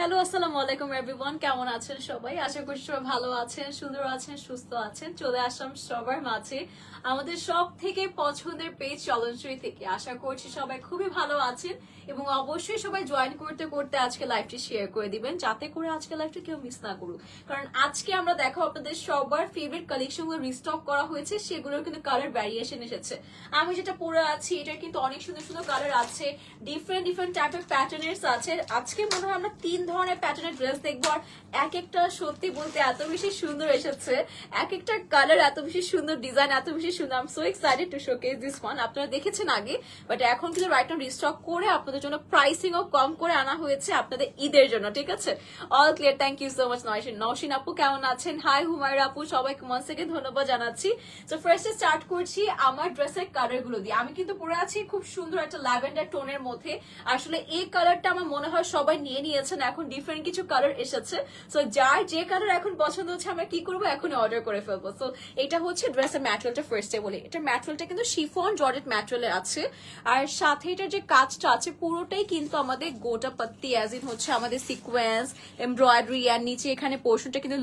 Hello আসসালামু আলাইকুম everyone, কেমন আছেন সবাই? আশা করি সবাই ভালো আছেন, সুন্দর আছেন, সুস্থ আছেন। চলে আসলাম সবার মাঝে আমাদের সব থেকে পছন্দের পেজ চলনসই থেকে। আশা করছি সবাই খুবই ভালো আছেন এবং অবশ্যই সবাই জয়েন করতে করতে আজকে লাইভটি শেয়ার করে দিবেন, যাতে করে আজকে লাইভটি কেউ মিস না করুক। কারণ আজকে আমরা দেখো আপনাদের সবার ফেভারিট কালেকশনগুলো রিস্টক করা হয়েছে, সেগুলোর কিন্তু কালার ভ্যারিয়েশন এসেছে। আমি যেটা পরে আছি এটার কিন্তু অনেক সুন্দর সুন্দর কালার আছে, ডিফারেন্ট ডিফারেন্ট টাইপের প্যাটার্নের আছে। আজকে মনে হয় আমরা 3 ধরনের প্যাটার্নের ড্রেস দেখবো, আর এক একটা সত্যি বলতে এত বেশি সুন্দর এসেছে, এক একটা কালার এত বেশি সুন্দর, ডিজাইন এত বেশি সুন্দর। I am so excited to showcase this one. আপনারা দেখেছেন আগে, বাট এখন কিন্তু রাইট নাও রিস্টক করে আপনাদের জন্য প্রাইসিং ও কম করে আনা হয়েছে আপনাদের ঈদের জন্য, ঠিক আছে? All clear, thank you so much Nowshin আপু, কেমন আছেন? হাই হুমায়রা আপু, সবাইকে মন থেকে ধন্যবাদ জানাচ্ছি। তো ফার্স্টে স্টার্ট করছি আমার ড্রেসের কালার গুলো দিয়ে। আমি কিন্তু পরে আছি খুব সুন্দর একটা ল্যাভেন্ডার টোনের মধ্যে। আসলে এই কালারটা আমার মনে হয় সবাই নিয়ে নিয়েছেন, এখন ডিফারেন্ট কিছু কালার এসেছে। সো যার যে কালার এখন পছন্দ হচ্ছে আমরা কি করবো, এখন অর্ডার করে ফেলবো। সো এটা হচ্ছে ড্রেসের ম্যাটেরিয়ালটা। ফার্স্টে বলি, এটা ম্যাটেরিয়ালটা কিন্তু শিফন জর্জেট ম্যাটেরিয়ালের আছে, আর সাথে এটার যে কাজটা আছে পুরোটাই কিন্তু আমাদের গোটা পাত্তি, অ্যাজ ইন হচ্ছে আমাদের সিকোয়েন্স এমব্রয়ডারি, আর নিচে এখানে পোর্শনটা কিন্তু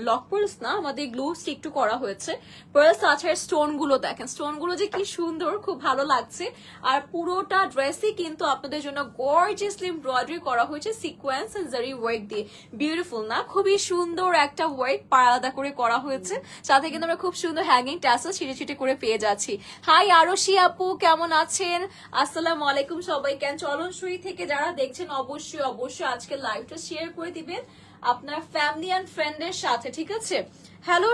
লক পার্লস না, আমাদের গ্লু স্টিক টু করা হয়েছে। পার্লস আছে, আর স্টোন গুলো দেখেন, স্টোন গুলো যে কি সুন্দর, খুব ভালো লাগছে। আর পুরোটা ড্রেসই কিন্তু আপনাদের জন্য গর্জিয়াসলি এমব্রয়ডারি করা হয়েছে সিকোয়েন্স এন্ড জারি ওয়ার্ক দিয়ে। বিউটিফুল না? খুবই সুন্দর একটা ওয়ার্ক আলাদা করে করা হয়েছে। সাথে কিন্তু আমরা খুব সুন্দর হ্যাঙ্গিং ট্যাসেল ছিটে ছিটে করে পেয়ে যাচ্ছি। হাই আরশি আপু, কেমন আছেন? আসসালামু আলাইকুম সবাই। কেন চলনসই থেকে যারা দেখছেন অবশ্যই অবশ্যই আজকে লাইভটা শেয়ার করে দিবেন আপনার ফ্যামিলি এন্ড ফ্রেন্ডের সাথে, ঠিক আছে? হ্যালো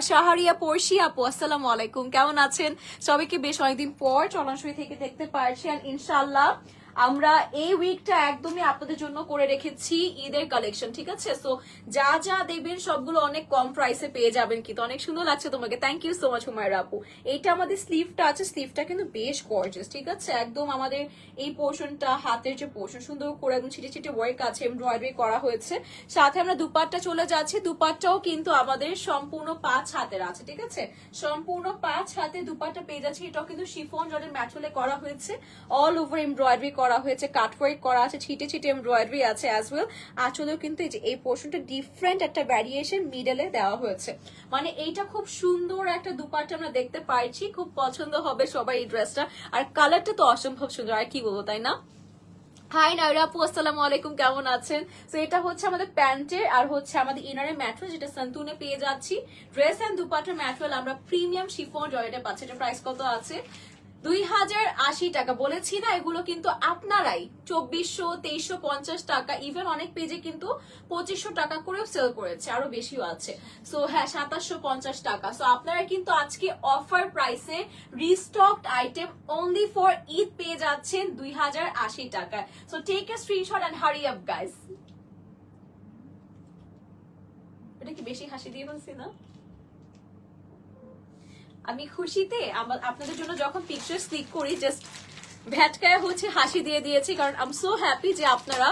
শাহরিয়া পড়শি আপু, আসসালামু আলাইকুম, কেমন আছেন? সবাইকে বেশ অনেকদিন পর চলনসই থেকে দেখতে পারছি, আর ইনশাআল্লাহ আমরা এই উইকটা একদমই আপনাদের জন্য করে রেখেছি ঈদের কালেকশন, ঠিক আছে? সো যা যা দেবেন সবগুলো অনেক কম প্রাইসে পেয়ে যাবেন, কিন্তু অনেক সুন্দর লাগছে তোমাকে। Thank you so much Humaira আপু। এইটা আমাদের স্লিভটা আছে, স্লিভটা কিন্তু বেশ গর্জিয়াস, ঠিক আছে? একদম আমাদের এই পোর্শনটা, হাতের যে পোর্শন সুন্দর করে একদম ছিটে ছিটে ওয়ার্ক আছে, এমব্রয়ডারি করা হয়েছে। সাথে আমরা দুপাট্টা চলে যাচ্ছি, দুপাট্টাও কিন্তু আমাদের সম্পূর্ণ 5 হাতের আছে, ঠিক আছে? সম্পূর্ণ 5 হাতে দুপাট্টা পেয়ে যাচ্ছি। এটাও কিন্তু শিফন জর্জেট ম্যাটেরিয়ালে করা হয়েছে, অল ওভার এমব্রয়ডারি করা হয়েছে, কাটওয়ার্ক করা আছে, ছিটে ছিটে এমব্রয়ডারি আছে অ্যাজ ওয়েল। আঁচলেও কিন্তু এই পোর্শনটা ডিফারেন্ট একটা ভ্যারিয়েশন মিডলে দেওয়া হয়েছে। মানে এইটা খুব সুন্দর একটা দুপাট্টা আমরা দেখতে পাচ্ছি, খুব পছন্দ হবে সবাই এই ড্রেসটা। আর কালারটা তো অসম্ভব সুন্দর, আর কি বলবো, তাই না? হাই নাইরা আপু, আসসালামু আলাইকুম, কেমন আছেন? তো এটা হচ্ছে আমাদের প্যান্টের আর হচ্ছে আমাদের ইনারের ম্যাটেরিয়াল, যেটা সন্তুনে পেয়ে যাচ্ছি। ড্রেস এন্ড দুপাট্টার ম্যাটেরিয়াল আমরা প্রিমিয়াম শিফন জর্জেটে পাচ্ছি। এটা প্রাইস কত আছে? 2080 টাকা। বলেছি না, এগুলো কিন্তু আপনারাই 2400, 2350 টাকা, ইভেন অনেক পেজে কিন্তু 2500 টাকা করেও সেল করেছে, আরো বেশিও আছে। সো হ্যাঁ, 2750 টাকা। সো আপনারা কিন্তু আজকে অফার প্রাইসে restocked item only for Eid পেয়ে যাচ্ছেন 2080 টাকায়। So take a screenshot and hurry up guys. এটা কি বেশি হাসি দিয়ে বলছি না? আমি খুশিতে আপনাদের জন্য যখন পিকচার ক্লিক করি জাস্ট ভ্যাটকায় হচ্ছে হাসি দিয়ে দিয়েছি, কারণ আই এম সো হ্যাপি যে আপনারা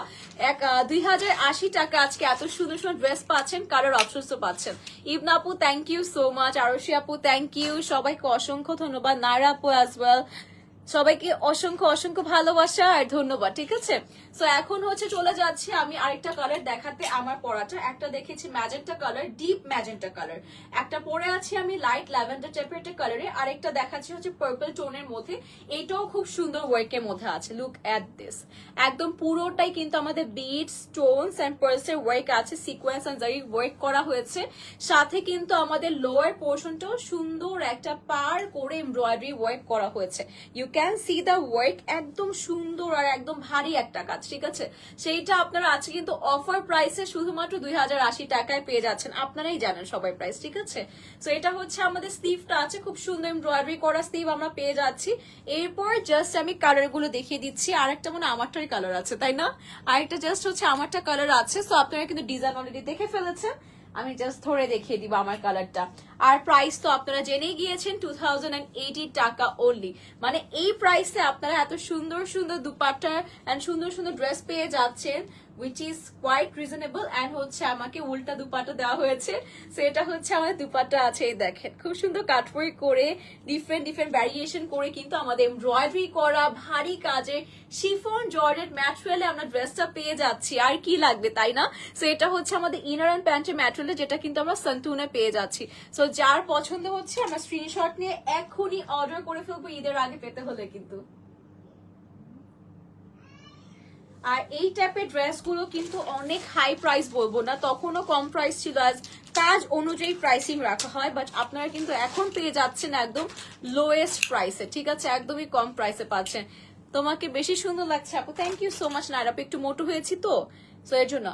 2080 টাকা আজকে এত সুন্দর সুন্দর ড্রেস পাচ্ছেন, কালার অপশনসও পাচ্ছেন। ইবনা আপু থ্যাংক ইউ সো মাচ, আরশি আপু থ্যাংক ইউ, সবাইকে অসংখ্য ধন্যবাদ, নায়রা আপু অ্যাজ ওয়েল, সবাইকে অসংখ্য অসংখ্য ভালোবাসা আর ধন্যবাদ, ঠিক আছে? সো এখন হচ্ছে চলে যাচ্ছি আমি আরেকটা কালার দেখাতে। আমার পরাটা একটা দেখেছি magenta colour, deep magenta colour, একটা পরে আছি আমি লাইট ল্যাভেন্ডার টাইপের একটা কালারে, আরেকটা দেখাচ্ছি হচ্ছে পার্পল টোনের মধ্যে। এটাও খুব সুন্দর ওয়ার্কের মধ্যে আছে। লুক এট দিস, একদম পুরোটাই কিন্তু আমাদের বিডস, স্টোনস এন্ড পার্লসের ওয়ার্ক আছে, সিকোয়েন্স এন্ড জারি ওয়ার্ক করা হয়েছে। সাথে কিন্তু আমাদের লোয়ার পোর্শনটাও সুন্দর একটা পার করে এমব্রয়ডারি ওয়ার্ক করা হয়েছে। You can see the work, একদম সুন্দর আর একদম ভারী একটা কাজ, ঠিক আছে? সেইটা আপনারা আজকে কিন্তু অফার প্রাইসে শুধুমাত্র 2080 টাকায় পেয়ে যাচ্ছেন। আপনারাই জানেন সবাই প্রাইস, ঠিক আছে? সো এটা হচ্ছে আমাদের স্লিভটা আছে, খুব সুন্দর এমব্রয়ডারি করা স্লিভ আমরা পেয়ে যাচ্ছি। এরপর জাস্ট আমি কালার গুলো দেখিয়ে দিচ্ছি। আরেকটা মনে আমারটারই কালার আছে, তাই না? আরেকটা জাস্ট হচ্ছে আমারটা কালার আছে। সো আপনারা কিন্তু ডিজাইন অলরেডি দেখে ফেলেছেন, আমি জাস্ট ধরে দেখিয়ে দিব আমার কালারটা। আর প্রাইস তো আপনারা জেনেই গিয়েছেন 2080 টাকা অনলি। মানে এই প্রাইসে আপনারা এত সুন্দর সুন্দর দুপাট্টা এন্ড সুন্দর সুন্দর ড্রেস পেয়ে যাচ্ছেন, which is quite reasonable। and হচ্ছে আমাকে উল্টা দুপাট্টা দেওয়া হয়েছে, সো এটা হচ্ছে আমাদের দুপাট্টা আছে, এই দেখেন খুব সুন্দর কাটওয়ার্ক করে ডিফারেন্ট ডিফারেন্ট ভ্যারিয়েশন করে কিন্তু আমাদের এমব্রয়ডারি করা ভারী কাজে শিফন জর্জেট ম্যাটেরিয়ালে আমরা ড্রেসটা পেয়ে যাচ্ছি। আর কি লাগবে, তাই না? সো এটা হচ্ছে আমাদের ইনার এন্ড প্যান্টের ম্যাটেরিয়ালে, যেটা কিন্তু আমরা সন্টুনে পেয়ে যাচ্ছি। সো যার পছন্দ হচ্ছে আমরা স্ক্রিনশট নিয়ে এখনই অর্ডার করে ফেলবো ঈদের আগে পেতে হলে কিন্তু। আর এই টাইপের ড্রেসগুলো কিন্তু অনেক হাই প্রাইস বলবো না, তখনও কম প্রাইস ছিল, আজ কাজ অনুযায়ী প্রাইসিং রাখা হয়, বাট আপনারা কিন্তু এখন পেয়ে যাচ্ছেন একদম লোয়েস্ট প্রাইসে, ঠিক আছে? একদমই কম প্রাইসে পাচ্ছেন। তোমাকে বেশি সুন্দর লাগছে আপু, থ্যাংক ইউ সো মাচ। নাইরা আপু একটু মোটো হয়েছি তো, সো এর জন্য।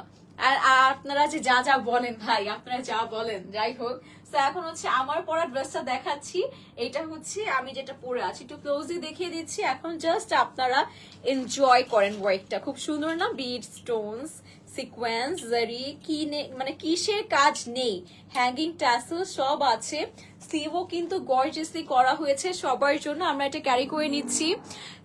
আর আপনারা যে যা যা বলেন ভাই, আপনারা যা বলেন, যাই হোক। তো এখন হচ্ছে আমার পরা ড্রেসটা দেখাচ্ছি, এটা হচ্ছে আমি যেটা পরে আছি, একটু ক্লোজলি দেখিয়ে দিচ্ছি। এখন জাস্ট আপনারা এনজয় করেন ওয়ার্কটা, খুব সুন্দর না? বিড স্টোনস, সিকোয়েন্স, জারি, কি মানে কিসের কাজ নেই, হ্যাঙ্গিং ট্যাসেল সব আছে। স্লিভও কিন্তু গর্জিয়াসলি করা হয়েছে সবার জন্য, আমরা এটা ক্যারি করে নিচ্ছি।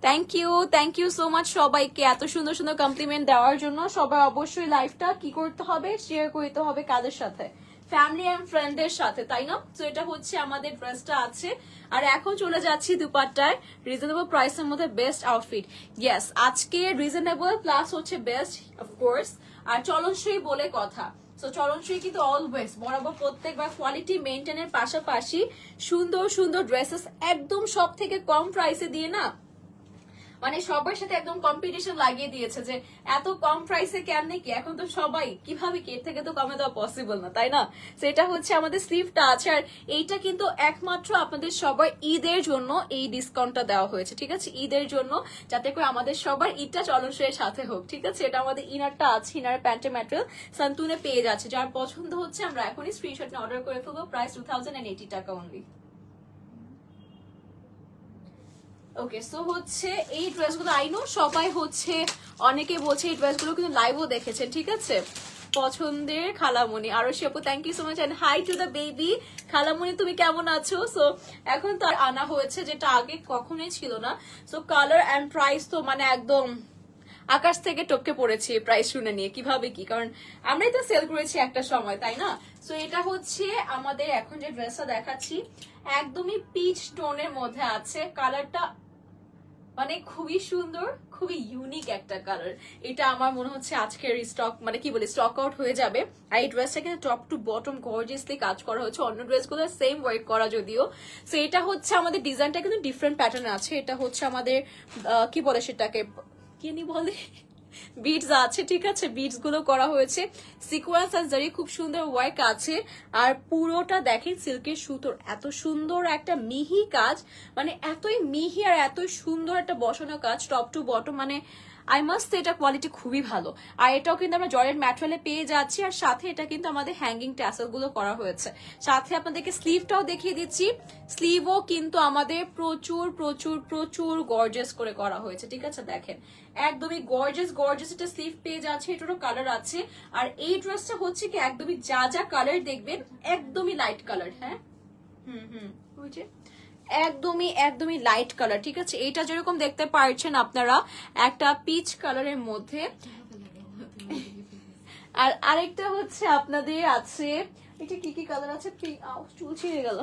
থ্যাংক ইউ সো মাচ সবাইকে এত সুন্দর সুন্দর কমপ্লিমেন্ট দেওয়ার জন্য। সবাই অবশ্যই লাইফটা কি করতে হবে, শেয়ার করতে হবে কাদের সাথে, ফ্যামিলি এন্ড ফ্রেন্ডদের সাথে, তাই না? তো এটা হচ্ছে আমাদের ড্রেসটা আছে। আর এখন চলে যাচ্ছি দুপাট্টায়, রিজনেবল প্রাইসের মধ্যে বেস্ট আউটফিট। ইয়েস, আজকে রিজনেবল প্লাস হচ্ছে বেস্ট অফকোর্স, আর চলনসই বলে কথা। সো চলনসই কিন্তু অলওয়েজ বরাবর প্রত্যেকবার কোয়ালিটি মেনটেনের পাশাপাশি সুন্দর সুন্দর ড্রেসেস একদম সব থেকে কম প্রাইসে দিয়ে না, মানে সবার সাথে একদম কম্পিটিশন লাগিয়ে দিয়েছে যে এত কম প্রাইসে কেমনে কি, এখন তো সবাই কিভাবে কি, এর থেকে তো কমে দেওয়া পসিবল না, তাই না? সেটা হচ্ছে আমাদের স্লিভটা আছে, আর এইটা কিন্তু একমাত্র আপনাদের সবার ঈদের জন্য এই ডিসকাউন্টটা দেওয়া হয়েছে, ঠিক আছে? ঈদের জন্য, যাতে করে আমাদের সবার ঈদটা চলনসইয়ের সাথে হোক, ঠিক আছে? এটা আমাদের ইনারটা আছে, ইনার প্যান্টের ম্যাটেরিয়াল সান্তুনে পেয়ে যাচ্ছে। যার পছন্দ হচ্ছে আমরা এখনই স্ক্রিনশট নিয়ে অর্ডার করে ফেলবো, প্রাইস 2080 টাকা অনলি। ওকে, সো হচ্ছে এই ড্রেসগুলো আই নো সবাই হচ্ছে অনেকে বলছে এই ড্রেসগুলো কিন্তু লাইভও দেখেছেন, ঠিক আছে? পছন্দের খালামণি আরশি আপু, thank you so much and hi to the baby. খালামণি তুমি কেমন আছো? সো এখন তো আনা হয়েছে, যেটা আগে কখনোই ছিল না। সো কালার এন্ড প্রাইস তো মানে একদম আকাশ থেকে টপকে পড়েছি প্রাইস শুনে নিয়ে, কিভাবে কি, কারণ আমরাই তো সেল করেছি একটা সময়, তাই না? সো এটা হচ্ছে আমাদের এখন যে ড্রেসটা দেখাচ্ছি, একদমই পিচ টোনের মধ্যে আছে, কালারটা মানে খুবই সুন্দর, খুবই ইউনিক একটা কালার। এটা আমার মনে হচ্ছে আজকের স্টক মানে কি বলি স্টক আউট হয়ে যাবে। আর এই ড্রেসটা কিন্তু টপ টু বটম গর্জিয়াসলি কাজ করা হচ্ছে, অন্য ড্রেসগুলো সেম ওয়ার্ক করা যদিও। সো এটা হচ্ছে আমাদের ডিজাইনটা কিন্তু ডিফারেন্ট প্যাটার্ন আছে। এটা হচ্ছে আমাদের কি বলে সেটাকে, কি নি বলে, বিডস আছে, ঠিক আছে? বিডস গুলো করা হয়েছে, সিকোয়েন্স আর জারি খুব সুন্দর ওয়ার্ক আছে। আর পুরোটা দেখেন সিল্কের সুতোর এত সুন্দর একটা মিহি কাজ, মানে এতই মিহি আর এতই সুন্দর একটা বসানো কাজ টপ টু বটম, মানে আই মাস্ট এটা কোয়ালিটি খুবই ভালো। আর এটাও কিন্তু আমরা জর্জেট ম্যাটেরিয়ালে পেয়ে যাচ্ছি, আর সাথে এটা কিন্তু আমাদের হ্যাঙ্গিং ট্যাসেল গুলো করা হয়েছে। সাথে আপনাদেরকে স্লিভটাও দেখিয়ে দিচ্ছি, স্লিভও কিন্তু আমাদের প্রচুর প্রচুর প্রচুর গর্জিয়াস করে করা হয়েছে, ঠিক আছে? দেখেন একদমই গর্জিয়াস গর্জিয়াস একটা স্লিভ পেয়ে যাচ্ছে, এটারও কালার আছে। আর এই ড্রেসটা হচ্ছে কি একদমই যা যা কালার দেখবেন একদমই লাইট কালার, হ্যাঁ ওই যে একদমই লাইট কালার, ঠিক আছে? এইটা যেরকম দেখতে পাচ্ছেন আপনারা একটা পিচ কালারের মধ্যে, আর আরেকটা হচ্ছে আপনাদের আছে, এটা কি কি কালার আছে, চুল ছিঁড়ে গেল।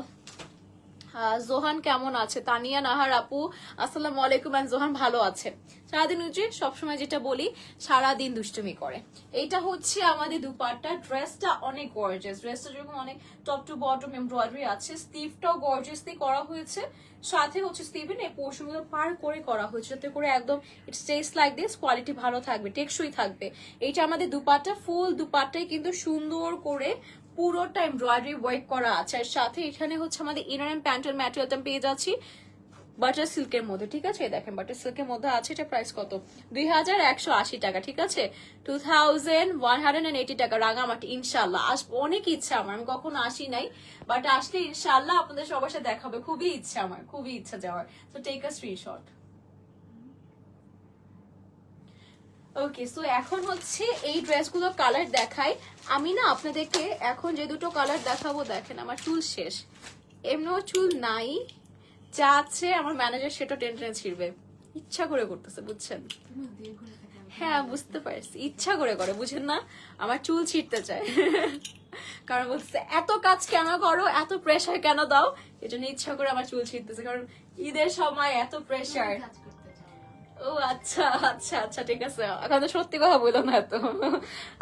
জোহান কেমন আছে? তানিয়া নাহার আপু আসসালামু আলাইকুম। জোহান ভালো আছে, সারাদিন উঠে সবসময় যেটা বলি সারাদিন দুষ্টুমি করে। এইটা হচ্ছে আমাদের দুপাট্টা, ড্রেসটা অনেক গর্জিয়াস, ড্রেসটা যেরকম অনেক টপ টু বটম এমব্রয়ডারি আছে, স্লিভটাও গর্জিয়াসলি করা হয়েছে, সাথে হচ্ছে স্লিভের এই পোর্শনগুলো পার করে করা হয়েছে, যাতে করে একদম ইট স্টেজ লাইক দিস, কোয়ালিটি ভালো থাকবে, টেকসই থাকবে। এইটা আমাদের দুপাট্টা, ফুল দুপাট্টাই কিন্তু সুন্দর করে পুরোটা এমব্রয়ডারি ওয়ার্ক করা আছে। আর সাথে এখানে হচ্ছে আমাদের ইনার এন্ড প্যান্টের ম্যাটেরিয়ালটা পেয়ে যাচ্ছি বাটার সিল্কের মধ্যে, ঠিক আছে? দেখেন বাটার সিল্কের মধ্যে আছে, এটা প্রাইস কত? 2180 টাকা, ঠিক আছে? 2180 টাকা। রাঙামাটি ইনশাল্লাহ আসবো, অনেক ইচ্ছা আমার, আমি কখনো আসি নাই, বাট আসলে ইনশাল্লাহ আপনাদের সবার সাথে দেখা হবে, খুবই ইচ্ছা আমার, খুবই ইচ্ছা যাওয়ার। তো take a screenshot. Okay, so এখন হচ্ছে এই ড্রেসগুলো কালার দেখাই আমি না আপনাদেরকে। এখন যে দুটো কালার দেখাবো, দেখেন আমার চুল শেষ, এমনিও চুল নাই, যা আছে আমার ম্যানেজার সেটা টেনে ছিড়বে, ইচ্ছা করে করতেছে বুঝছেন। হ্যাঁ বুঝতে পারছি, ইচ্ছা করে করে, বুঝেন না, আমার চুল ছিঁড়তে চায় কারণ বলতেছে এত কাজ কেন করো, এত প্রেশার কেন দাও, এই জন্য ইচ্ছা করে আমার চুল ছিঁড়তেছে, কারণ ঈদের সময় এত প্রেশার। ও আচ্ছা আচ্ছা আচ্ছা, ঠিক আছে, এখন তো সত্যি কথা বললো না তো।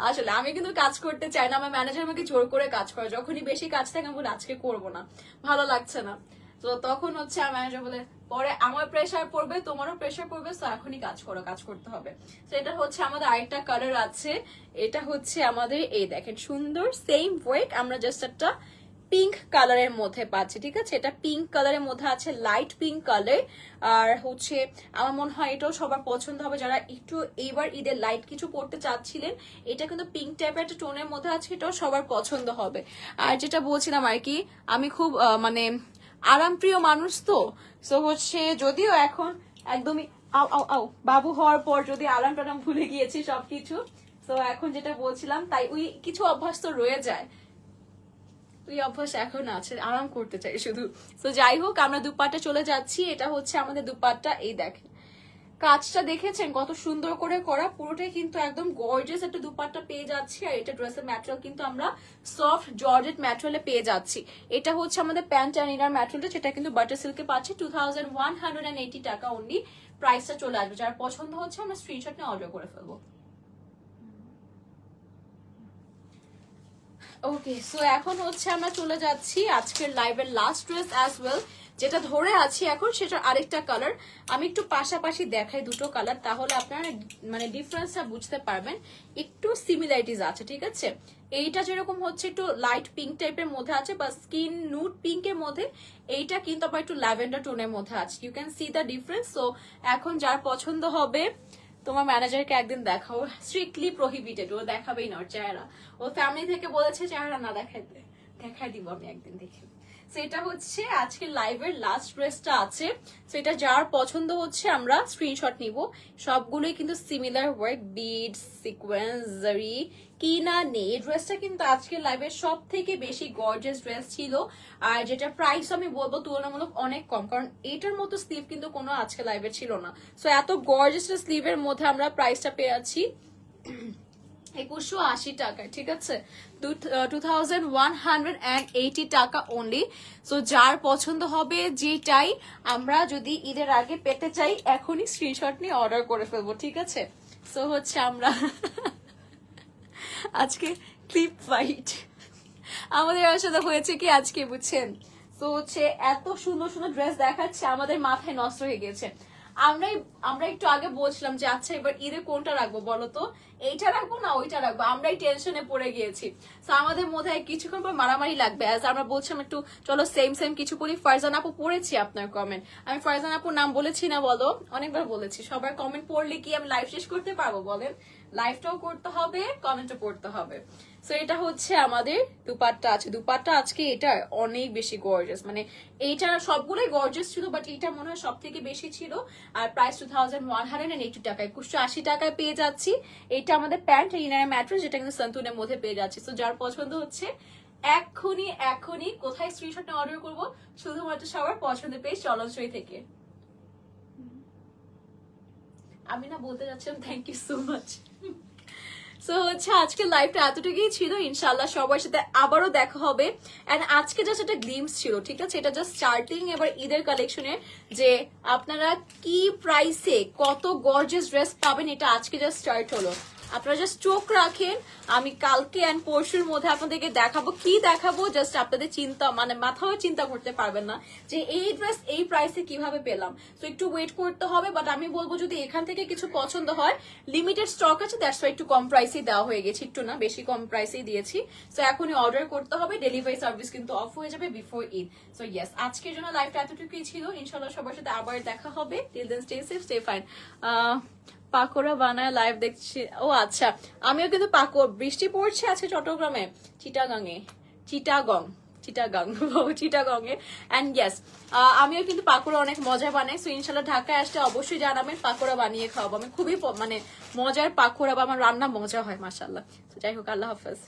আসলে আমি কিন্তু কাজ করতে চাই না, আমার ম্যানেজার আমাকে জোর করে কাজ করে, যখনই বেশি কাজ থাকে আমি বলি আজকে করবো না, ভালো লাগছে না, তো তখন হচ্ছে আমার ম্যানেজার বলে পরে আমার প্রেশার পড়বে, তোমারও প্রেশার পড়বে, তো এখনই কাজ করো, কাজ করতে হবে। তো এটা হচ্ছে আমাদের আরেকটা কালার আছে, এটা হচ্ছে আমাদের এই দেখেন সুন্দর সেম ওয়ার্ক, আমরা জাস্ট একটা পিঙ্ক কালারের মধ্যে পাচ্ছি, ঠিক আছে, এটা পিঙ্ক কালারের মধ্যে আছে, লাইট পিঙ্ক কালার। আর হচ্ছে আমার মনে হয় এটাও সবার পছন্দ হবে, যারা একটু এইবার ঈদের লাইট কিছু পড়তে চাচ্ছিলেন, এটা কিন্তু পিঙ্ক টাইপের একটা টোনের মধ্যে আছে, এটাও সবার পছন্দ হবে। আর যেটা বলছিলাম আর কি, আমি খুব মানে আরামপ্রিয় মানুষ, তো হচ্ছে যদিও এখন একদমই আও আও আও বাবু হওয়ার পর যদি আরাম টারাম ভুলে গিয়েছি সবকিছু, তো এখন যেটা বলছিলাম, তাই ওই কিছু অভ্যাস তো রয়ে যায়, তুই অভ্যাস এখন আছে, আরাম করতে চাই শুধু। তো যাই হোক, আমরা দুপাট্টা চলে যাচ্ছি, এটা হচ্ছে আমাদের দুপাট্টা, এই দেখেন কাজটা দেখেছেন কত সুন্দর করে করা, পুরোটাই কিন্তু একদম গর্জিয়াস একটা দুপাট্টা পেয়ে যাচ্ছি। আর এটা ড্রেসের ম্যাটেরিয়াল কিন্তু আমরা সফট জর্জেট ম্যাটেরিয়ালে পেয়ে যাচ্ছি। এটা হচ্ছে আমাদের প্যান্ট আর ইনার ম্যাটেরিয়ালটা, যেটা কিন্তু বাটার সিল্কে পাচ্ছি 2180 টাকা অনলি, প্রাইসটা চলে আসবে। যার পছন্দ হচ্ছে আমরা স্ক্রিনশট নিয়ে অর্ডার করে ফেলবো। ওকে, সো এখন হচ্ছে আমরা চলে যাচ্ছি আজকের লাইভের লাস্ট ড্রেস অ্যাজ ওয়েল, যেটা ধরে আছি এখন সেটা আরেকটা কালার। আমি একটু পাশাপাশি দেখাই দুটো কালার, তাহলে আপনারা মানে ডিফারেন্সটা বুঝতে পারবেন, একটু সিমিলারিটিস আছে, ঠিক আছে। এইটা যেরকম হচ্ছে একটু লাইট পিঙ্ক টাইপের মধ্যে আছে বা স্কিন নুড পিঙ্কের মধ্যে, এইটা কিন্তু আবার একটু ল্যাভেন্ডার টোনের মধ্যে আছে, you can see the difference. So এখন যার পছন্দ হবে, তোমার ম্যানেজারকে একদিন দেখাও, স্ট্রিক্টলি প্রহিবিটেড, ও দেখাবেই না ওর চেহারা, ও ফ্যামিলি থেকে বলেছে চেহারা না দেখাইতে, দেখাই দিব আমি একদিন দেখে। সো এটা হচ্ছে আজকে লাইভের লাস্ট ড্রেসটা আছে, সো এটা যার পছন্দ হচ্ছে আমরা স্ক্রিনশট নিব। সবগুলোই কিন্তু সিমিলার ওয়ার্ক, বিডস, সিকোয়েন্স, জারি, কি না নেই। এই ড্রেসটা কিন্তু আজকের লাইভের সব থেকে বেশি গর্জিয়াস ড্রেস ছিল, আর যেটা প্রাইস আমি বলবো তুলনামূলক অনেক কম, কারণ এটার মতো স্লিভ কিন্তু কোনো আজকে লাইভের ছিল না। সো এত গর্জিয়াস স্লিভের মধ্যে আমরা প্রাইসটা পেয়ে আছি 2180 টাকা, ঠিক আছে, 2180 টাকা অনলি। সো যার পছন্দ হবে যেটাই আমরা যদি ঈদের আগে পেতে চাই, এখনই স্ক্রিনশট নিয়ে অর্ডার করে ফেলবো, ঠিক আছে। সো হচ্ছে আমরা আজকে ক্লিপ ফাইট আমাদের আসলে হয়েছে কি আজকে, বুঝছেন, তো হচ্ছে এত সুন্দর সুন্দর ড্রেস দেখাচ্ছে, আমাদের মাথায় নষ্ট হয়ে গেছে। আমরা একটু আগে বলছিলাম যে আচ্ছা এবার ঈদে কোনটা রাখবো বলো তো, এইটা রাখবো না ওইটা রাখবো, আমরাই টেনশনে পড়ে গিয়েছি। তো আমাদের মধ্যে কিছুক্ষণ পর মারামারি লাগবে, অ্যাজ আমরা বলছিলাম একটু চলো সেম সেম কিছু বলি। ফারজান আপু পড়েছি আপনার কমেন্ট, আমি ফারজান আপুর নাম বলেছি না বলো, অনেকবার বলেছি, সবার কমেন্ট পড়লে কি আমি লাইভ শেষ করতে পারবো বলেন, লাইভটাও করতে হবে, কমেন্টও পড়তে হবে। সো এটা হচ্ছে আমাদের দুপাট্টা আছে, দুপাট্টা আজকে এটা অনেক বেশি গর্জিয়াস, মানে এইটা সবগুলোই গর্জিয়াস ছিল, বাট এটা মনে হয় সব থেকে বেশি ছিল। আর প্রাইস 2180 টাকায়, 2180 টাকায় পেয়ে যাচ্ছি। এটা আমাদের প্যান্ট ইনার ম্যাট্রেস, যেটা কিন্তু সন্তুনের মধ্যে পেয়ে যাচ্ছি। সো যার পছন্দ হচ্ছে এখনই কোথায় স্ক্রিনশট অর্ডার করবো, শুধুমাত্র সবার পছন্দের পেজ চলনসই থেকে। আমি না বলতে যাচ্ছিলাম thank you so much. So হচ্ছে আজকে লাইভটা এতটুকুই ছিল, ইনশাল্লাহ সবার সাথে আবারও দেখা হবে। এন্ড আজকে জাস্ট একটা গ্লিমস ছিল, ঠিক আছে, এটা জাস্ট স্টার্টিং এবার ঈদের কালেকশনের, যে আপনারা কি প্রাইসে কত গর্জিয়াস ড্রেস পাবেন, এটা আজকে জাস্ট স্টার্ট হলো। আপনারা জাস্ট চোখ রাখেন, আমি কালকে এন্ড পরশুর মধ্যে আপনাদেরকে দেখাবো, কি দেখাবো জাস্ট আপনাদের চিন্তা মানে মাথাও চিন্তা করতে পারবেন না যে এই ড্রেস এই প্রাইসে কিভাবে পেলাম। তো একটু ওয়েট করতে হবে, বাট আমি বলবো যদি এখান থেকে কিছু পছন্দ হয়, লিমিটেড স্টক আছে, দ্যাটস ওয়াই একটু কম প্রাইসে দেওয়া হয়ে গেছে, একটু না বেশি কম প্রাইসেই দিয়েছি। সো এখনই অর্ডার করতে হবে, ডেলিভারি সার্ভিস কিন্তু অফ হয়ে যাবে বিফোর ঈদ। সো ইয়েস, আজকের জন্য লাইভটা এতটুকুই ছিল, ইনশাল্লাহ সবার সাথে আবার দেখা হবে। Till then stay safe, stay fine. Pakora বানায় লাইভ দেখছি, ও আচ্ছা, আমিও কিন্তু বৃষ্টি পড়ছে আছে চট্টগ্রামে, চিটাগং চিটাগাং চিটাগং এ। অ্যান্ড ইয়েস, আমিও কিন্তু পাকোড়া অনেক মজা বানাই। সো ইনশাল্লাহ ঢাকায় আসলে অবশ্যই জানাবেন, পাকোড়া বানিয়ে খাওয়াবো। আমি খুবই মানে মজার পাকোড়া বা আমার রান্না মজা হয় মাশাআল্লাহ। তো যাই হোক, আল্লাহ হাফেজ।